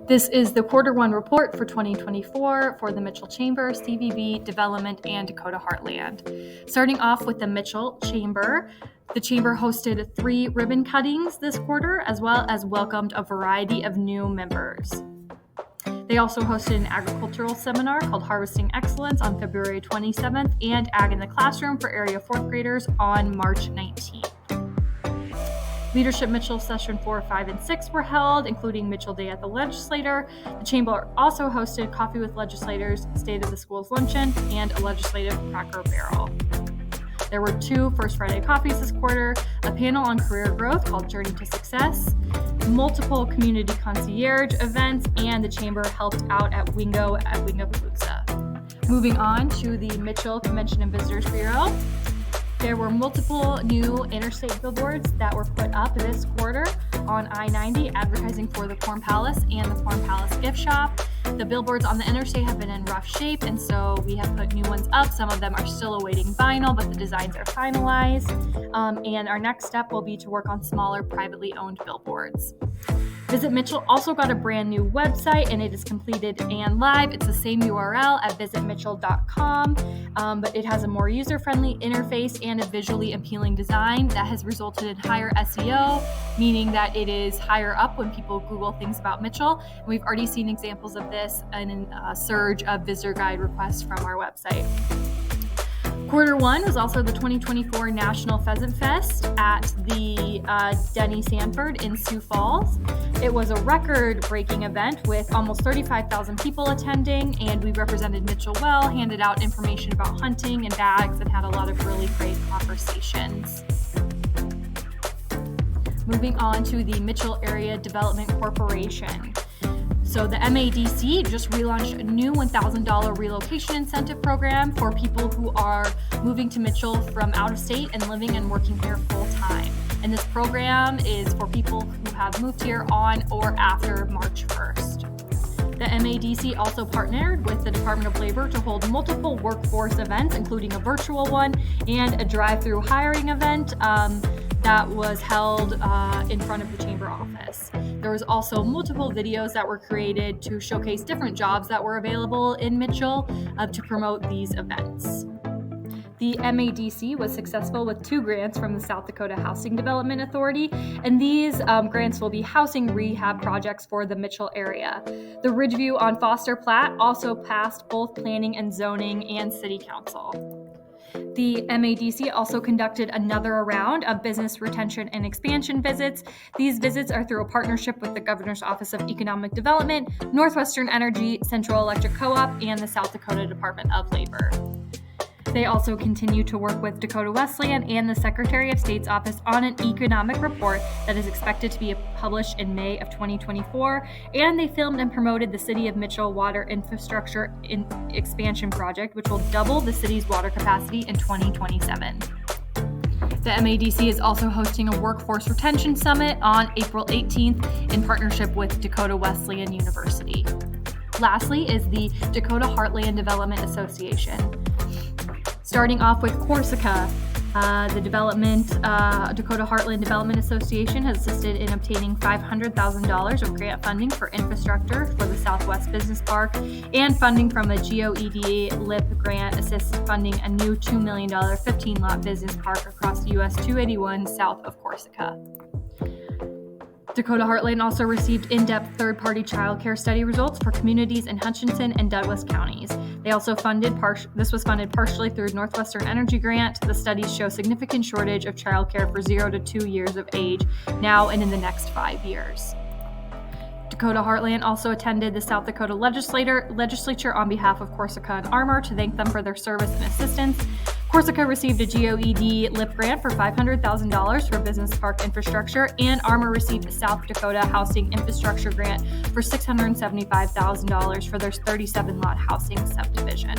This is the Quarter 1 report for 2024 for the Mitchell Chamber, CVB, Development, and Dakota Heartland. Starting off with the Mitchell Chamber, the Chamber hosted 3 ribbon cuttings this quarter, as well as welcomed a variety of new members. They also hosted an agricultural seminar called Harvesting Excellence on February 27th and Ag in the Classroom for area 4th graders on March 19th. Leadership Mitchell Session 4, 5, and 6 were held, including Mitchell Day at the Legislator. The Chamber also hosted Coffee with Legislators, State of the Schools Luncheon, and a Legislative Cracker Barrel. There were 2 First Friday coffees this quarter, a panel on career growth called Journey to Success, multiple community concierge events, and the Chamber helped out at Wingapalooza. Moving on to the Mitchell Convention and Visitors Bureau. There were multiple new interstate billboards that were put up this quarter on I-90 advertising for the Corn Palace and the Corn Palace gift shop. The billboards on the interstate have been in rough shape, and so we have put new ones up. Some of them are still awaiting vinyl, but the designs are finalized. And our next step will be to work on smaller privately owned billboards. Visit Mitchell also got a brand new website, and it is completed and live. It's the same URL at visitmitchell.com, but it has a more user-friendly interface and a visually appealing design that has resulted in higher SEO, meaning that it is higher up when people Google things about Mitchell. And we've already seen examples of this in a surge of visitor guide requests from our website. Quarter 1 was also the 2024 National Pheasant Fest at the Denny Sanford in Sioux Falls. It was a record-breaking event with almost 35,000 people attending, and we represented Mitchell well, handed out information about hunting and bags, and had a lot of really great conversations. Moving on to the Mitchell Area Development Corporation. So the MADC just relaunched a new $1,000 relocation incentive program for people who are moving to Mitchell from out of state and living and working here full time. And this program is for people who have moved here on or after March 1st. The MADC also partnered with the Department of Labor to hold multiple workforce events, including a virtual one and a drive-through hiring event that was held in front of the Chamber office. There was also multiple videos that were created to showcase different jobs that were available in Mitchell to promote these events. The MADC was successful with 2 grants from the South Dakota Housing Development Authority, and these grants will be housing rehab projects for the Mitchell area. The Ridgeview on Foster plat also passed both planning and zoning and city council. The MADC also conducted another round of business retention and expansion visits. These visits are through a partnership with the Governor's Office of Economic Development, Northwestern Energy, Central Electric Co-op, and the South Dakota Department of Labor. They also continue to work with Dakota Wesleyan and the Secretary of State's office on an economic report that is expected to be published in May of 2024, and they filmed and promoted the City of Mitchell Water Infrastructure Expansion Project, which will double the city's water capacity in 2027. The MADC is also hosting a Workforce Retention Summit on April 18th in partnership with Dakota Wesleyan University. Lastly is the Dakota Heartland Development Association. Starting off with Corsica, the Dakota Heartland Development Association has assisted in obtaining $500,000 of grant funding for infrastructure for the Southwest Business Park, and funding from a GOED LIP grant assists funding a new $2 million 15-lot business park across US 281 south of Corsica. Dakota Heartland also received in-depth third-party child care study results for communities in Hutchinson and Douglas counties. They also this was funded partially through Northwestern Energy grant. The studies show significant shortage of child care for 0 to 2 years of age now and in the next 5 years. Dakota Heartland also attended the South Dakota Legislature on behalf of Corsica and Armor to thank them for their service and assistance. Corsica received a GOED LIP grant for $500,000 for business park infrastructure, and Armor received a South Dakota Housing Infrastructure grant for $675,000 for their 37-lot housing subdivision.